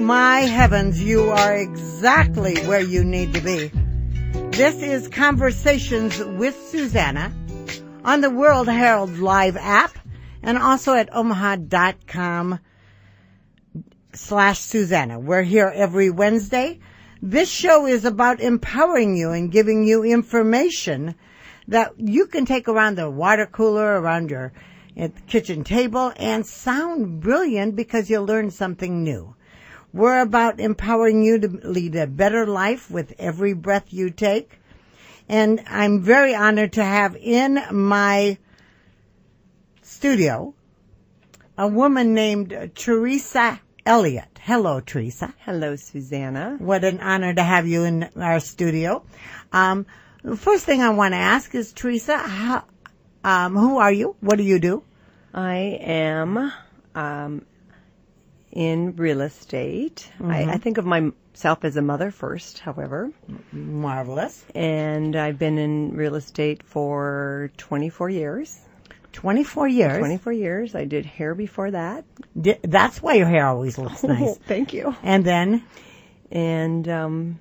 my heavens, you are exactly where you need to be. This is Conversations with Suzanna on the World-Herald Live app and also at omaha.com/Suzanna. We're here every Wednesday. This show is about empowering you and giving you information that you can take around the water cooler, around your kitchen table, and sound brilliant because you'll learn something new. We're about empowering you to lead a better life with every breath you take. And I'm very honored to have in my studio a woman named Teresa Elliot. Hello, Teresa. Hello, Suzanna. What an honor to have you in our studio. The first thing I want to ask is, Teresa, who are you? What do you do? I am in real estate. Mm-hmm. I think of myself as a mother first, however. Marvelous. And I've been in real estate for 24 years. 24 years? 24 years. I did hair before that. That's why your hair always looks nice. Thank you. And then? And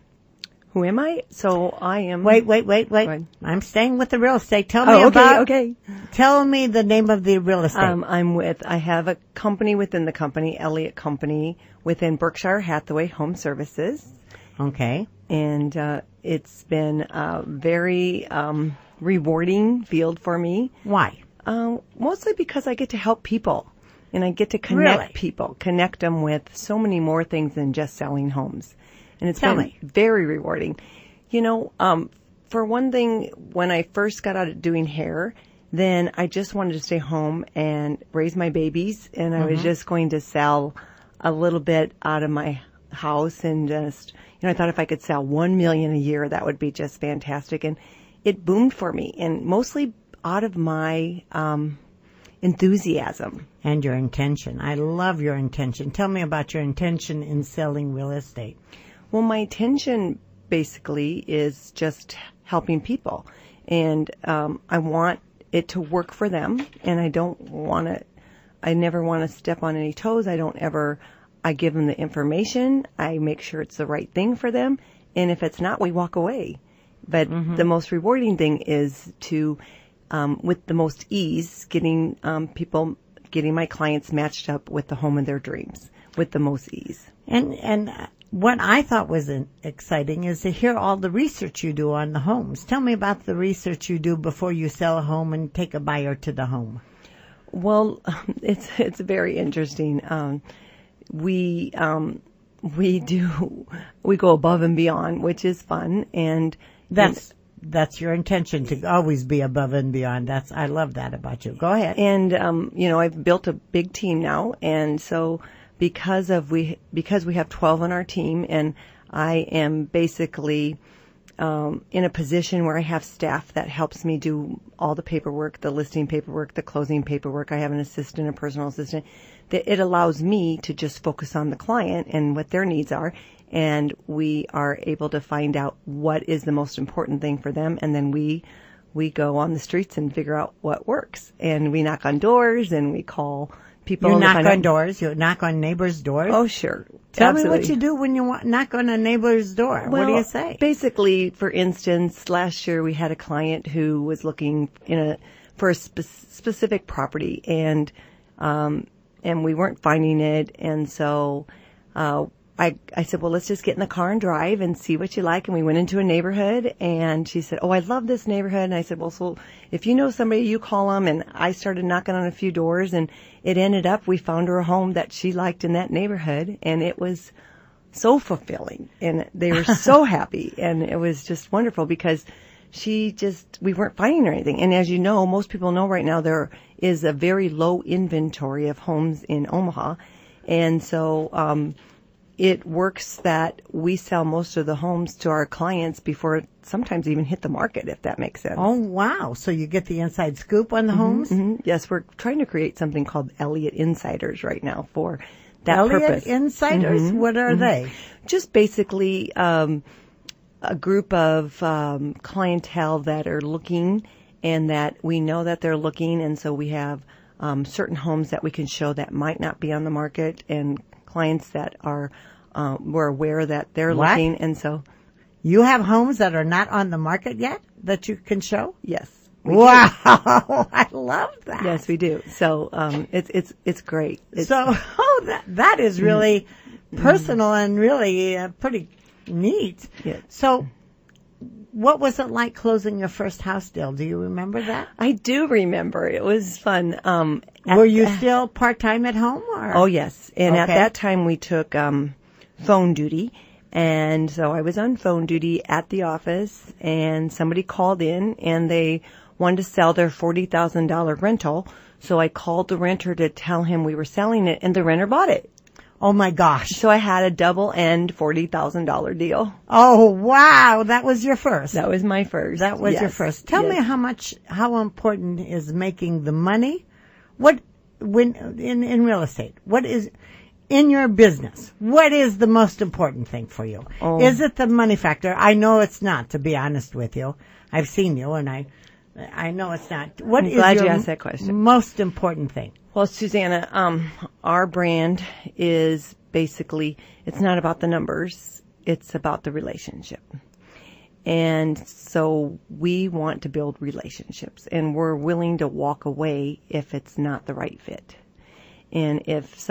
who am I? So I am... Wait. I'm staying with the real estate. Tell me okay. Tell me the name of the real estate. I have a company within the company, Elliot Company, within Berkshire Hathaway Home Services. Okay. And it's been a very rewarding field for me. Why? Mostly because I get to help people. And I get to connect people, connect them with so many more things than just selling homes. And it's been very rewarding. You know, for one thing, when I first got out of doing hair, then I just wanted to stay home and raise my babies. And I was just going to sell a little bit out of my house. And just, I thought if I could sell $1 million a year, that would be just fantastic. And it boomed for me. And mostly out of my enthusiasm. And your intention. I love your intention. Tell me about your intention in selling real estate. Well, my intention basically is just helping people. And I want it to work for them. And I never want to step on any toes. I give them the information. I make sure it's the right thing for them. And if it's not, we walk away. But the most rewarding thing is to, with the most ease, getting my clients matched up with the home of their dreams with the most ease. And what I thought was exciting is to hear all the research you do on the homes. Tell me about the research you do before you sell a home and take a buyer to the home. Well, it's very interesting. We go above and beyond, which is fun, and that's your intention, to always be above and beyond. I love that about you. Go ahead. And I've built a big team now, and so because we have 12 on our team, and I am basically in a position where I have staff that helps me do all the paperwork, the listing paperwork, the closing paperwork. I have an assistant, a personal assistant. It allows me to just focus on the client and what their needs are, and we are able to find out what is the most important thing for them, and then we go on the streets and figure out what works. And we knock on doors and we call people. You knock on doors? You knock on neighbors' doors? Oh, sure. Tell me what you do when you knock on a neighbor's door. Well, what do you say? Basically, for instance, last year we had a client who was looking for a specific property, and we weren't finding it. And so I said, well, let's just get in the car and drive and see what you like. And we went into a neighborhood, and she said, oh, I love this neighborhood. And I said, well, so if you know somebody, you call them. And I started knocking on a few doors, and it ended up we found her a home that she liked in that neighborhood. And it was so fulfilling, and they were so happy. And it was just wonderful because we weren't finding her anything. And as you know, most people know right now there is a very low inventory of homes in Omaha. And so, it works that we sell most of the homes to our clients before it sometimes even hit the market, if that makes sense. Oh, wow. So you get the inside scoop on the homes? Mm-hmm. Yes, we're trying to create something called Elliot Insiders right now for that purpose. Elliot Insiders? Mm-hmm. What are they? Just basically a group of clientele that are looking, and that we know that they're looking, and so we have certain homes that we can show that might not be on the market, and clients that are we're aware that they're What? looking, and so You have homes that are not on the market yet that you can show? yes. Wow. I love that. Yes, we do. So it's great. That is really personal and really pretty neat. Yeah. So what was it like closing your first house deal? Do you remember that? I do remember. It was fun. Were you still part-time at home? Or? Oh, yes. And at Okay. that time, we took phone duty. And so I was on phone duty at the office, and somebody called in, and they wanted to sell their $40,000 rental. So I called the renter to tell him we were selling it, and the renter bought it. Oh, my gosh. So I had a double-end $40,000 deal. Oh, wow. That was your first. That was my first. That was Yes. your first. Tell me how important is making the money? In real estate, what is, in your business, what is the most important thing for you? Oh. Is it the money factor? I know it's not, to be honest with you. I've seen you and I know it's not. What I'm is glad your you asked that question. most important thing? Well, Suzanna, our brand is basically, it's not about the numbers. It's about the relationship. And so we want to build relationships, and we're willing to walk away if it's not the right fit. And if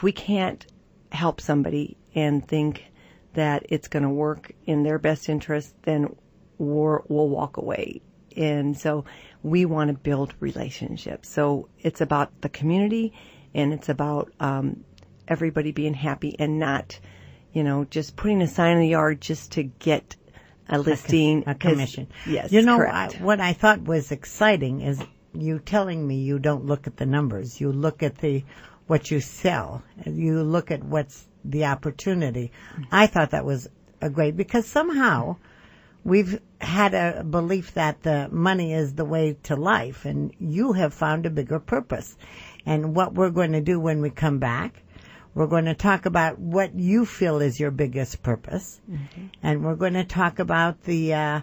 we can't help somebody and think that it's going to work in their best interest, then we'll walk away. And so we want to build relationships. So it's about the community, and it's about everybody being happy and not, just putting a sign in the yard just to get a listing. A commission. Yes, correct. correct. What I thought was exciting is you telling me you don't look at the numbers. You look at what you sell. You look at what's the opportunity. I thought that was great, because somehow we've had a belief that the money is the way to life, and you have found a bigger purpose. And what we're going to do when we come back, we're going to talk about what you feel is your biggest purpose, and we're going to talk about the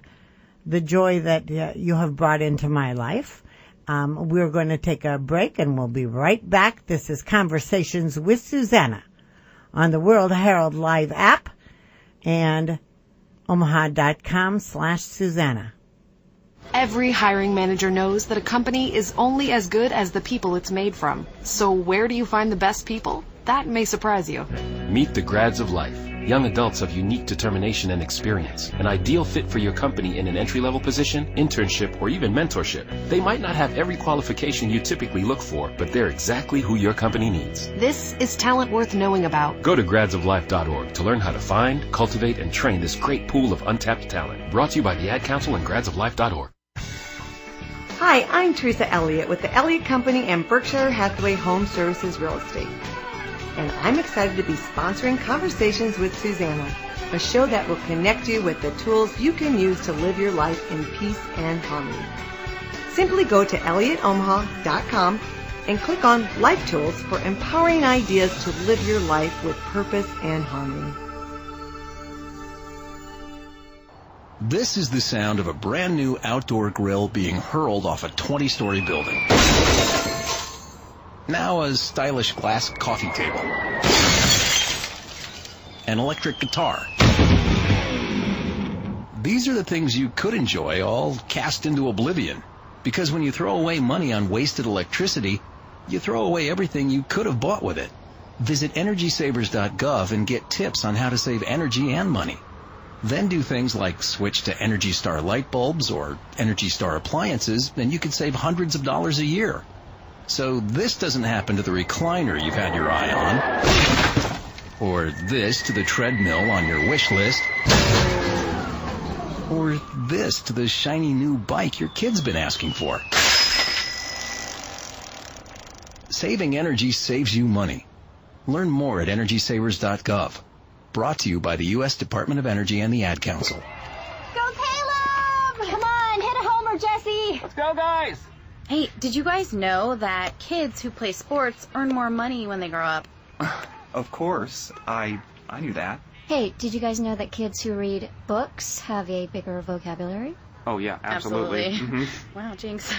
joy that you have brought into my life. We're going to take a break, and we'll be right back. This is Conversations with Suzanna on the World-Herald Live app and omaha.com/Suzanna. Every hiring manager knows that a company is only as good as the people it's made from. So where do you find the best people? That may surprise you. Meet the grads of life. Young adults of unique determination and experience. An ideal fit for your company in an entry-level position, internship, or even mentorship. They might not have every qualification you typically look for, but they're exactly who your company needs. This is talent worth knowing about. Go to gradsoflife.org to learn how to find, cultivate, and train this great pool of untapped talent. Brought to you by the Ad Council and gradsoflife.org. Hi, I'm Teresa Elliot with the Elliot Company and Berkshire Hathaway Home Services Real Estate. And I'm excited to be sponsoring Conversations with Suzanna, a show that will connect you with the tools you can use to live your life in peace and harmony. Simply go to elliotomaha.com and click on Life Tools for empowering ideas to live your life with purpose and harmony. This is the sound of a brand new outdoor grill being hurled off a 20-story building. Now a stylish glass coffee table. An electric guitar. These are the things you could enjoy, all cast into oblivion. Because when you throw away money on wasted electricity, you throw away everything you could have bought with it. Visit EnergySavers.gov and get tips on how to save energy and money. Then do things like switch to Energy Star light bulbs or Energy Star appliances, and you could save hundreds of dollars a year. So this doesn't happen to the recliner you've had your eye on, or this to the treadmill on your wish list, or this to the shiny new bike your kid's been asking for. Saving energy saves you money. Learn more at EnergySavers.gov. Brought to you by the U.S. Department of Energy and the Ad Council. Go Caleb! Come on, hit a homer, Jesse! Let's go, guys! Hey, did you guys know that kids who play sports earn more money when they grow up? Of course. I knew that. Hey, did you guys know that kids who read books have a bigger vocabulary? Oh, yeah, absolutely. Mm-hmm. Wow, jinx.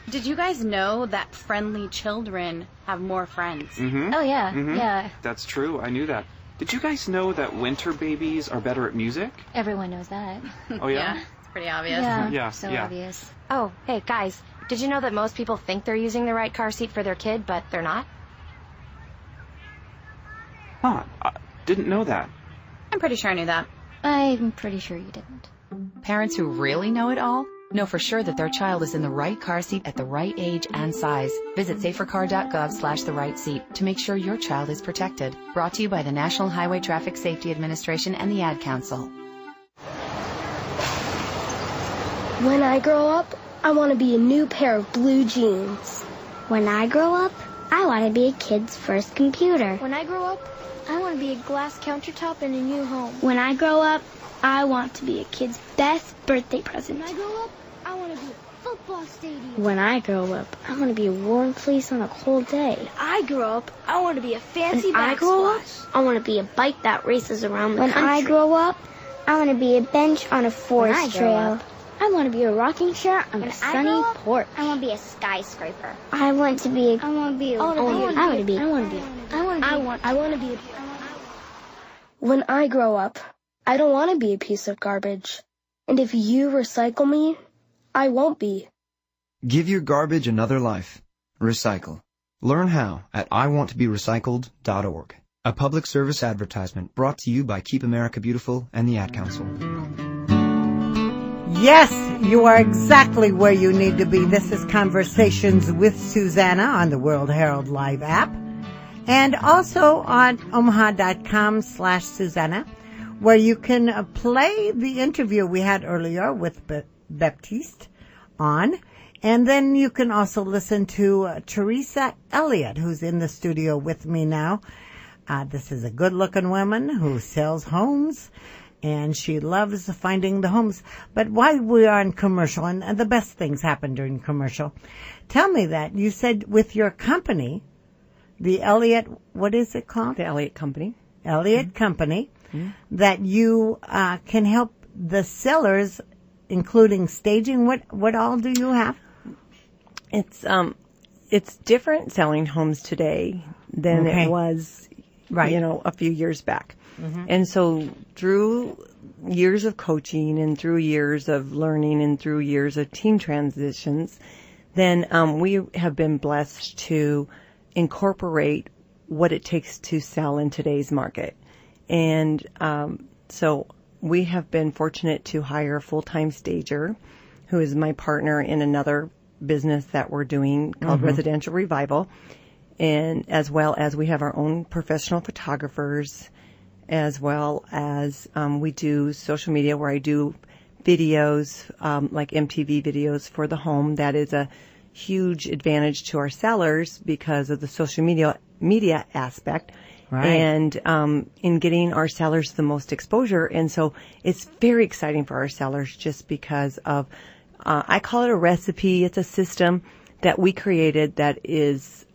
Did you guys know that friendly children have more friends? Mm-hmm. Oh, yeah, Mm-hmm. yeah. That's true. I knew that. Did you guys know that winter babies are better at music? Everyone knows that. Oh, yeah? It's pretty obvious. Yeah, So yeah. obvious. Oh, hey, guys, did you know that most people think they're using the right car seat for their kid, but they're not? Huh, I didn't know that. I'm pretty sure I knew that. I'm pretty sure you didn't. Parents who really know it all know for sure that their child is in the right car seat at the right age and size. Visit safercar.gov/the right seat to make sure your child is protected. Brought to you by the National Highway Traffic Safety Administration and the Ad Council. When I grow up, I want to be a new pair of blue jeans. When I grow up, I want to be a kid's first computer. When I grow up, I want to be a glass countertop in a new home. When I grow up, I want to be a kid's best birthday present. When I grow up, I want to be a football stadium. When I grow up, I want to be a warm place on a cold day. When I grow up, I want to be a fancy When I grow up, backsplash. I want to be a bike that races around the When country. I grow up, I want to be a bench on a forest trail. I want to be a rocking chair on When a I sunny grow up, porch. I want to be a skyscraper. I want to be a... I want to be a... I want to be... When I grow up, I don't want to be a piece of garbage. And if you recycle me, I won't be. Give your garbage another life. Recycle. Learn how at iwanttoberecycled.org. A public service advertisement brought to you by Keep America Beautiful and the Ad Council. Yes, you are exactly where you need to be. This is Conversations with Suzanna on the World-Herald Live app and also on omaha.com/Suzanna, where you can play the interview we had earlier with Baptiste on. And then you can also listen to Teresa Elliot, who's in the studio with me now. This is a good-looking woman who sells homes, and she loves finding the homes. But while we are in commercial, and the best things happen during commercial, tell me that. You said with your company, the Elliot, what is it called? The Elliot Company. Elliot Company, that you can help the sellers, including staging. What all do you have? It's different selling homes today than it was, a few years back. Mm-hmm. And so through years of coaching and through years of learning and through years of team transitions, then we have been blessed to incorporate what it takes to sell in today's market. And so we have been fortunate to hire a full-time stager who is my partner in another business that we're doing called Residential Revival. And as well as we have our own professional photographers, as well as we do social media where I do videos, like MTV videos for the home. That is a huge advantage to our sellers because of the social media aspect. Right. And in getting our sellers the most exposure. And so it's very exciting for our sellers just because of, I call it a recipe. It's a system that we created that is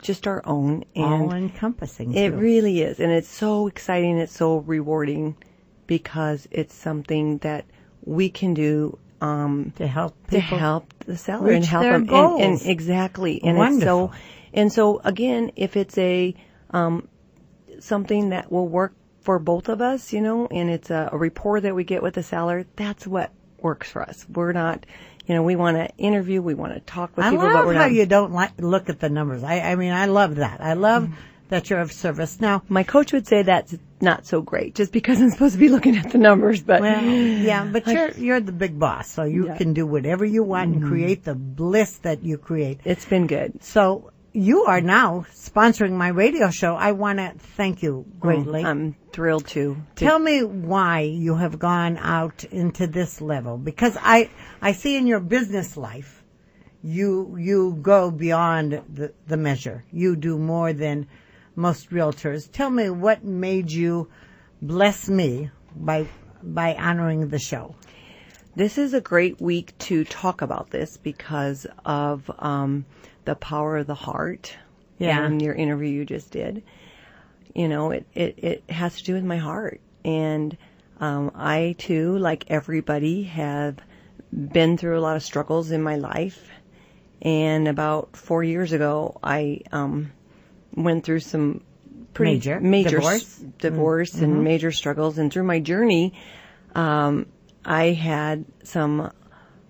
just our own. And all-encompassing. It really is. And it's so exciting. It's so rewarding because it's something that we can do to help people, to help the seller and help their them. goals. And exactly. And wonderful. And so again, if it's a something that will work for both of us, and it's a rapport that we get with the seller, that's what works for us. We're not, we want to interview, we want to talk with people, but we're not. I love how you don't look at the numbers. I mean, I love that. I love that you're of service. Now, my coach would say that's not so great, just because I'm supposed to be looking at the numbers, but. Well, yeah, but you're the big boss, so you can do whatever you want and create the bliss that you create. It's been good. So, you are now sponsoring my radio show. I want to thank you greatly. I'm thrilled to. Tell me why you have gone out into this level, because I see in your business life, you go beyond the measure. You do more than most realtors. Tell me what made you bless me by honoring the show. This is a great week to talk about this because of the power of the heart. Yeah. And your interview you just did. It has to do with my heart. And I, too, like everybody, have been through a lot of struggles in my life. And about 4 years ago, I went through some major divorce and major struggles. And through my journey, I had some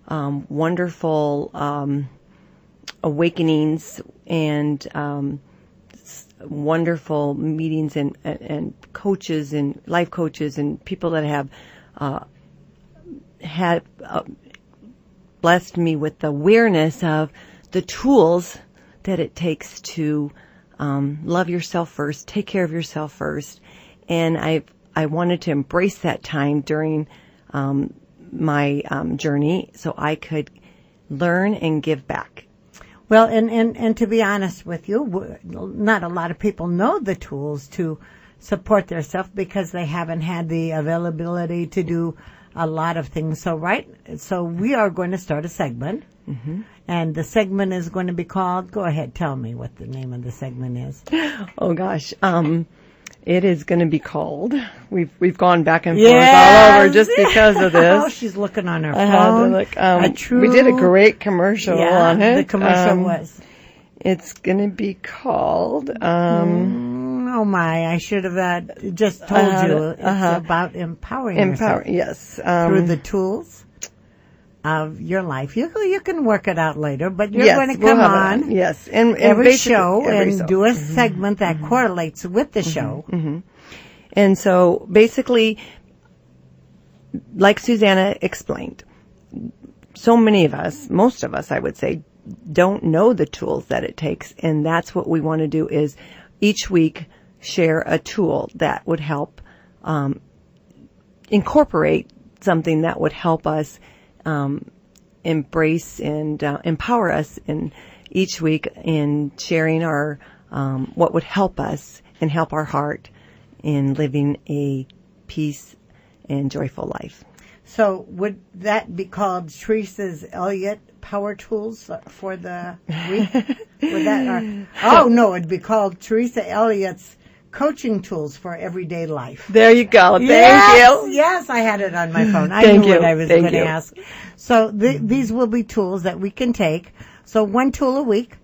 wonderful awakenings and wonderful meetings and coaches and life coaches and people that have had blessed me with the awareness of the tools that it takes to love yourself first, take care of yourself first. And I wanted to embrace that time during my journey so I could learn and give back. Well, and to be honest with you, not a lot of people know the tools to support themselves because they haven't had the availability to do a lot of things. So we are going to start a segment. Mm-hmm. And the segment is going to be called, go ahead, tell me what the name of the segment is. Oh gosh. It is going to be called, we've gone back and forth all over just because of this. Oh, she's looking on her phone. I had to look. We did a great commercial on it. The commercial was. It's going to be called, oh my, I should have just told you. It's about empowering yourself. Yes. Through the tools of your life. You can work it out later, but you're going to come on and every show and do a segment that correlates with the show. Mm-hmm. And so basically, like Suzanna explained, so many of us, most of us I would say, don't know the tools that it takes, and that's what we want to do is each week share a tool that would help incorporate something that would help us embrace and empower us in each week in sharing our what would help us and help our heart in living a peace and joyful life. So would that be called Teresa Elliot Power Tools for the week? No, it'd be called Teresa Elliott's Coaching Tools for Everyday Life. There you go. Thank you. Yes, I had it on my phone. I knew what I was going to ask. So these will be tools that we can take. So one tool a week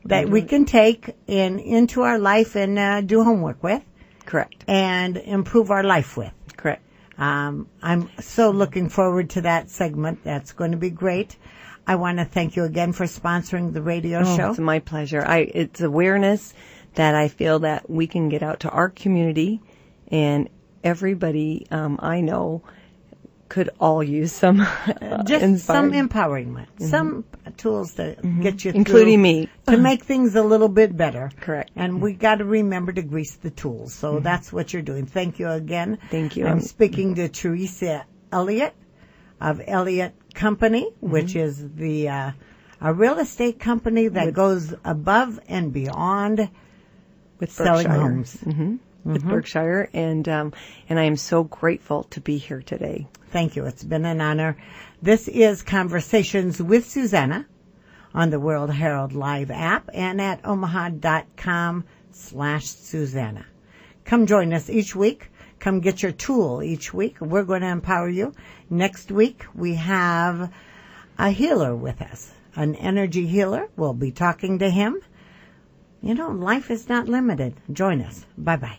that we can take into our life and do homework with. Correct. And improve our life with. Correct. I'm so looking forward to that segment. That's going to be great. I want to thank you again for sponsoring the radio show. It's my pleasure. It's awareness that I feel that we can get out to our community, and everybody I know could all use some just some empowerment, some tools to get you through, including me, to make things a little bit better. Correct. And we got to remember to grease the tools. So that's what you're doing. Thank you again. Thank you. I'm speaking to Teresa Elliot of Elliot Company, which is a real estate company that goes above and beyond with selling Berkshire. Homes. With Berkshire, and I am so grateful to be here today. Thank you. It's been an honor. This is Conversations with Suzanna on the World-Herald Live app and at omaha.com/Suzanna. Come join us each week. Come get your tool each week. We're going to empower you. Next week, we have a healer with us, an energy healer. We'll be talking to him. You know, life is not limited. Join us. Bye-bye.